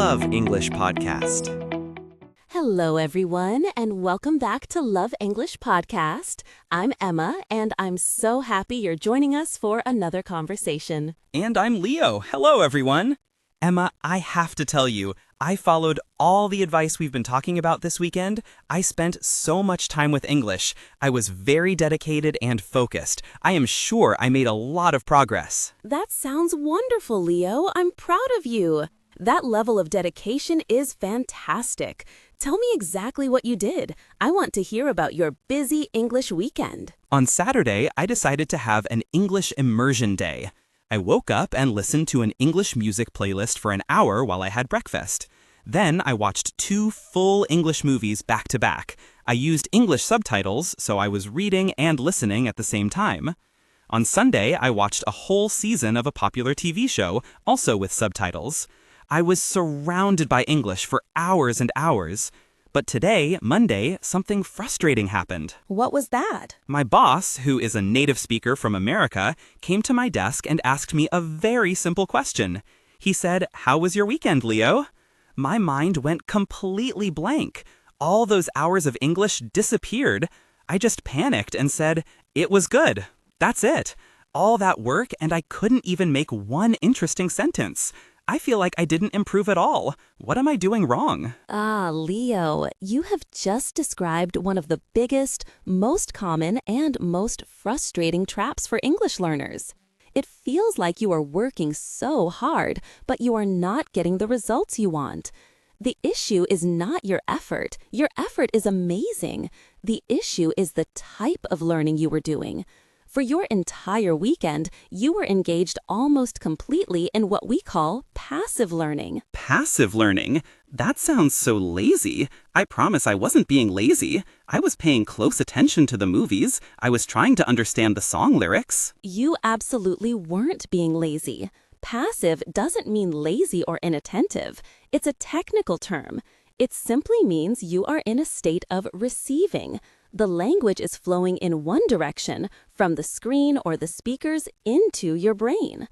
Love English Podcast. Hello, everyone, and welcome back to Love English Podcast. I'm Emma, and I'm so happy you're joining us for another conversation. And I'm Leo. Hello, everyone. Emma, I have to tell you, I followed all the advice we've been talking about this weekend. I spent so much time with English. I was very dedicated and focused. I am sure I made a lot of progress. That sounds wonderful, Leo. I'm proud of you. That level of dedication is fantastic. Tell me exactly what you did. I want to hear about your busy English weekend. On Saturday, I decided to have an English immersion day. I woke up and listened to an English music playlist for an hour while I had breakfast. Then I watched 2 full English movies back to back. I used English subtitles, so I was reading and listening at the same time. On Sunday, I watched a whole season of a popular TV show, also with subtitles. I was surrounded by English for hours and hours. But today, Monday, something frustrating happened. What was that? My boss, who is a native speaker from America, came to my desk and asked me a very simple question. He said, "How was your weekend, Leo?" My mind went completely blank. All those hours of English disappeared. I just panicked and said, "It was good." That's it. All that work, and I couldn't even make one interesting sentence. I feel like I didn't improve at all. What am I doing wrong? Leo, you have just described one of the biggest, most common, and most frustrating traps for English learners. It feels like you are working so hard, but you are not getting the results you want. The issue is not your effort. Your effort is amazing. The issue is the type of learning you were doing. For your entire weekend, you were engaged almost completely in what we call passive learning. Passive learning? That sounds so lazy. I promise I wasn't being lazy. I was paying close attention to the movies. I was trying to understand the song lyrics. You absolutely weren't being lazy. Passive doesn't mean lazy or inattentive. It's a technical term. It simply means you are in a state of receiving. The language is flowing in one direction, from the screen or the speakers into your brain.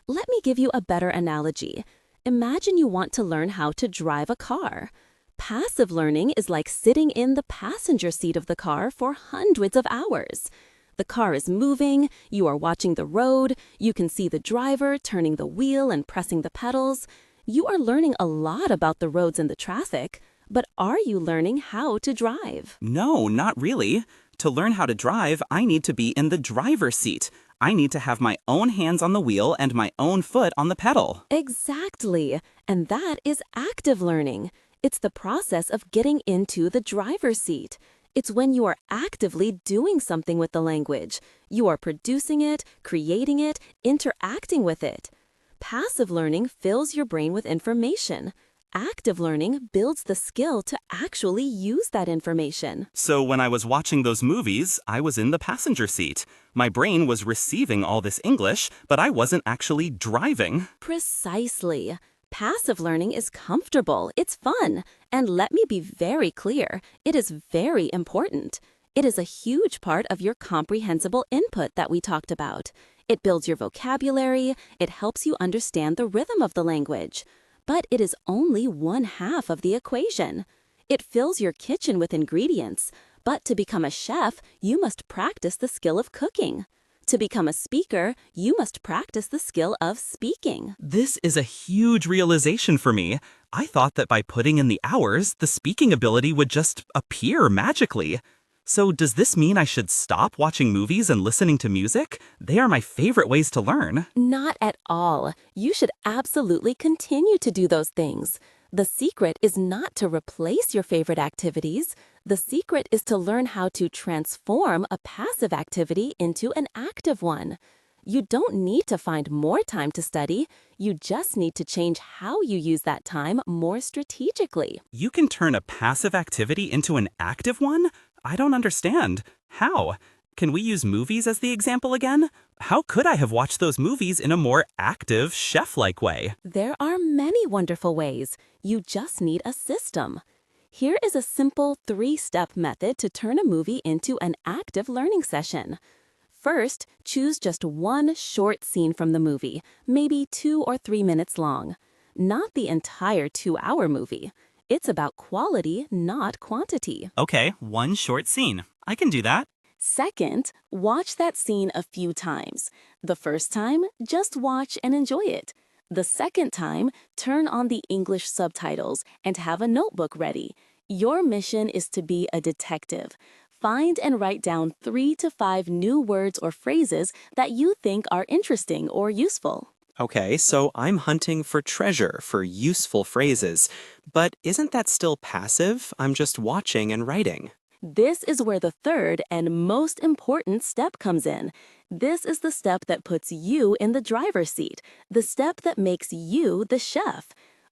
Let me give you a better analogy. Imagine you want to learn how to drive a car. Passive learning is like sitting in the passenger seat of the car for hundreds of hours. The car is moving, you are watching the road, you can see the driver turning the wheel and pressing the pedals. You are learning a lot about the roads and the traffic. But are you learning how to drive? No, not really. To learn how to drive, I need to be in the driver's seat. I need to have my own hands on the wheel and my own foot on the pedal. Exactly. And that is active learning. It's the process of getting into the driver's seat. It's when you are actively doing something with the language. You are producing it, creating it, interacting with it. Passive learning fills your brain with information. Active learning builds the skill to actually use that information. So when I was watching those movies, I was in the passenger seat. My brain was receiving all this English, but I wasn't actually driving. Precisely. Passive learning is comfortable, it's fun, and let me be very clear, it is very important. It is a huge part of your comprehensible input that we talked about. It builds your vocabulary, it helps you understand the rhythm of the language. But it is only one half of the equation. It fills your kitchen with ingredients, but to become a chef, you must practice the skill of cooking. To become a speaker, you must practice the skill of speaking. This is a huge realization for me. I thought that by putting in the hours, the speaking ability would just appear magically. So does this mean I should stop watching movies and listening to music? They are my favorite ways to learn. Not at all. You should absolutely continue to do those things. The secret is not to replace your favorite activities. The secret is to learn how to transform a passive activity into an active one. You don't need to find more time to study. You just need to change how you use that time more strategically. You can turn a passive activity into an active one? I don't understand. How? Can we use movies as the example again? How could I have watched those movies in a more active, chef-like way? There are many wonderful ways. You just need a system. Here is a simple 3-step method to turn a movie into an active learning session. First, choose just one short scene from the movie, maybe 2 or 3 minutes long. not the entire 2-hour movie. It's about quality, not quantity. Okay, one short scene. I can do that. Second, watch that scene a few times. The first time, just watch and enjoy it. The second time, turn on the English subtitles and have a notebook ready. Your mission is to be a detective. Find and write down 3 to 5 new words or phrases that you think are interesting or useful. Okay, so I'm hunting for treasure, for useful phrases. But isn't that still passive? I'm just watching and writing. This is where the third and most important step comes in. This is the step that puts you in the driver's seat, the step that makes you the chef.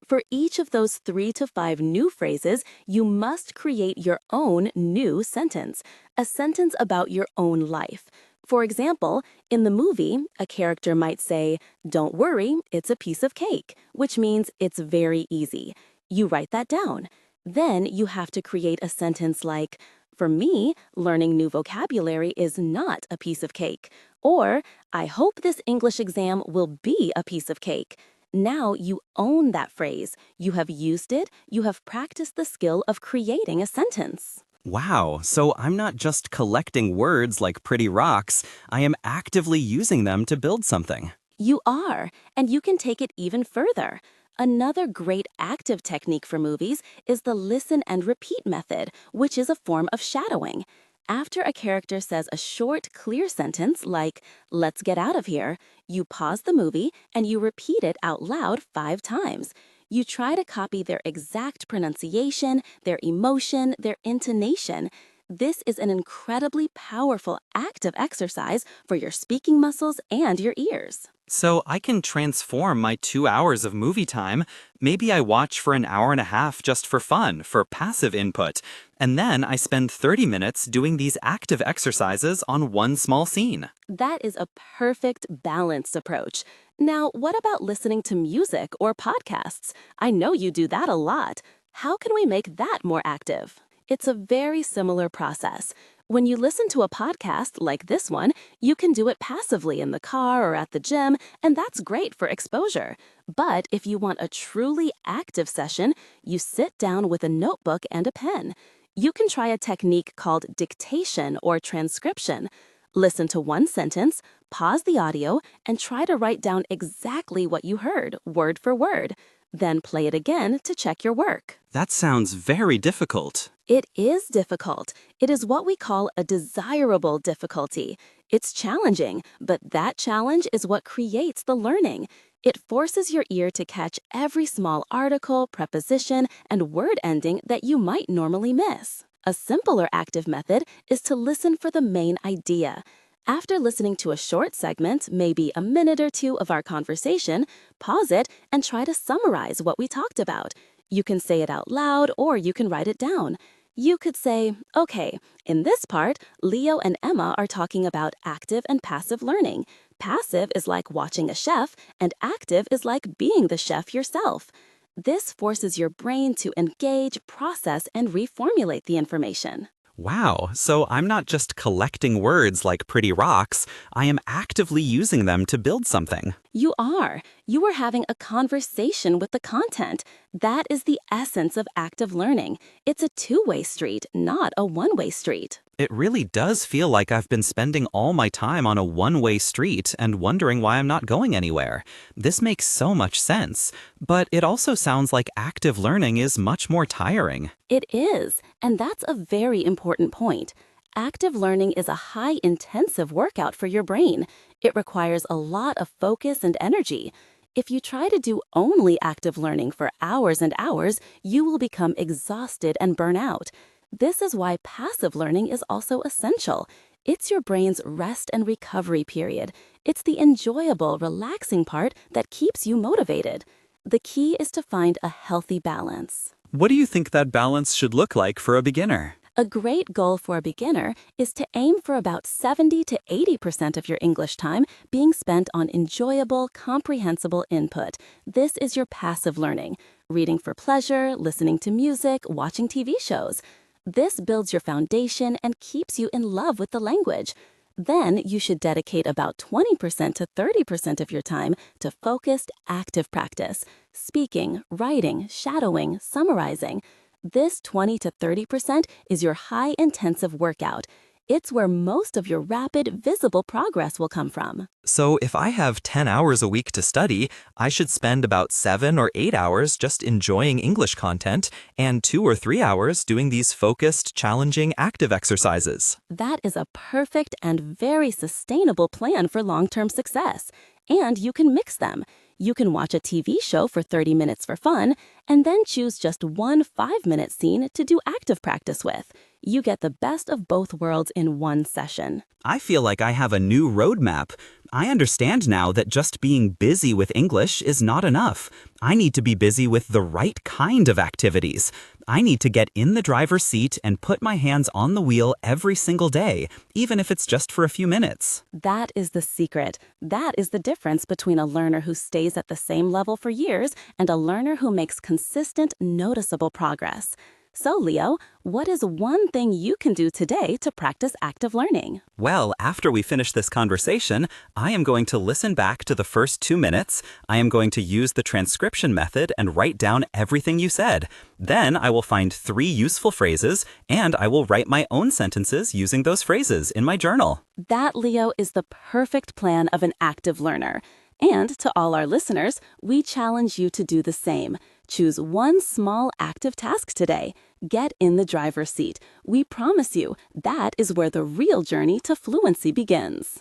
For each of those 3 to 5 new phrases, you must create your own new sentence, a sentence about your own life. For example, in the movie, a character might say, "Don't worry, it's a piece of cake," which means it's very easy. You write that down. Then you have to create a sentence like, "For me, learning new vocabulary is not a piece of cake." Or, "I hope this English exam will be a piece of cake." Now you own that phrase. You have used it. You have practiced the skill of creating a sentence. Wow, so I'm not just collecting words like pretty rocks, I am actively using them to build something. You are, and you can take it even further. Another great active technique for movies is the listen and repeat method, which is a form of shadowing. After a character says a short, clear sentence like, "Let's get out of here," you pause the movie and you repeat it out loud 5 times. You try to copy their exact pronunciation, their emotion, their intonation. This is an incredibly powerful active exercise for your speaking muscles and your ears. So I can transform my 2 hours of movie time. Maybe I watch for an hour and a half just for fun, for passive input. And then I spend 30 minutes doing these active exercises on one small scene. That is a perfect balanced approach. Now, what about listening to music or podcasts? I know you do that a lot. How can we make that more active? It's a very similar process. When you listen to a podcast like this one, you can do it passively in the car or at the gym, and that's great for exposure. But if you want a truly active session, you sit down with a notebook and a pen. You can try a technique called dictation or transcription. Listen to one sentence, pause the audio, and try to write down exactly what you heard, word for word. Then play it again to check your work. That sounds very difficult. It is difficult. It is what we call a desirable difficulty. It's challenging, but that challenge is what creates the learning. It forces your ear to catch every small article, preposition, and word ending that you might normally miss. A simpler active method is to listen for the main idea. After listening to a short segment, maybe a minute or 2 of our conversation, pause it and try to summarize what we talked about. You can say it out loud or you can write it down. You could say, "Okay, in this part, Leo and Emma are talking about active and passive learning. Passive is like watching a chef, and active is like being the chef yourself." This forces your brain to engage, process, and reformulate the information. Wow, so I'm not just collecting words like pretty rocks, I am actively using them to build something. You are. You are having a conversation with the content. That is the essence of active learning. It's a two-way street, not a one-way street. It really does feel like I've been spending all my time on a one-way street and wondering why I'm not going anywhere. This makes so much sense, but it also sounds like active learning is much more tiring. It is, and that's a very important point. Active learning is a high-intensive workout for your brain. It requires a lot of focus and energy. If you try to do only active learning for hours and hours, you will become exhausted and burn out. This is why passive learning is also essential. It's your brain's rest and recovery period. It's the enjoyable, relaxing part that keeps you motivated. The key is to find a healthy balance. What do you think that balance should look like for a beginner? A great goal for a beginner is to aim for about 70 to 80% of your English time being spent on enjoyable, comprehensible input. This is your passive learning, reading for pleasure, listening to music, watching TV shows. This builds your foundation and keeps you in love with the language. Then you should dedicate about 20% to 30% of your time to focused, active practice, speaking, writing, shadowing, summarizing. This 20 to 30% is your high-intensive workout. It's where most of your rapid, visible progress will come from. So if I have 10 hours a week to study, I should spend about 7 or 8 hours just enjoying English content and 2 or 3 hours doing these focused, challenging, active exercises. That is a perfect and very sustainable plan for long-term success. And you can mix them. You can watch a TV show for 30 minutes for fun, and then choose just one 5-minute scene to do active practice with. You get the best of both worlds in one session. I feel like I have a new roadmap. I understand now that just being busy with English is not enough. I need to be busy with the right kind of activities. I need to get in the driver's seat and put my hands on the wheel every single day, even if it's just for a few minutes. That is the secret. That is the difference between a learner who stays at the same level for years and a learner who makes consistent, noticeable progress. So, Leo, what is one thing you can do today to practice active learning? Well, after we finish this conversation, I am going to listen back to the first 2 minutes. I am going to use the transcription method and write down everything you said. Then I will find 3 useful phrases, and I will write my own sentences using those phrases in my journal. That, Leo, is the perfect plan of an active learner. And to all our listeners, we challenge you to do the same. Choose one small active task today. Get in the driver's seat. We promise you, that is where the real journey to fluency begins.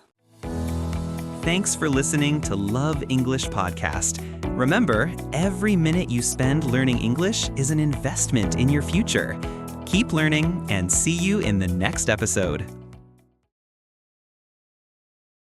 Thanks for listening to Love English Podcast. Remember, every minute you spend learning English is an investment in your future. Keep learning and see you in the next episode.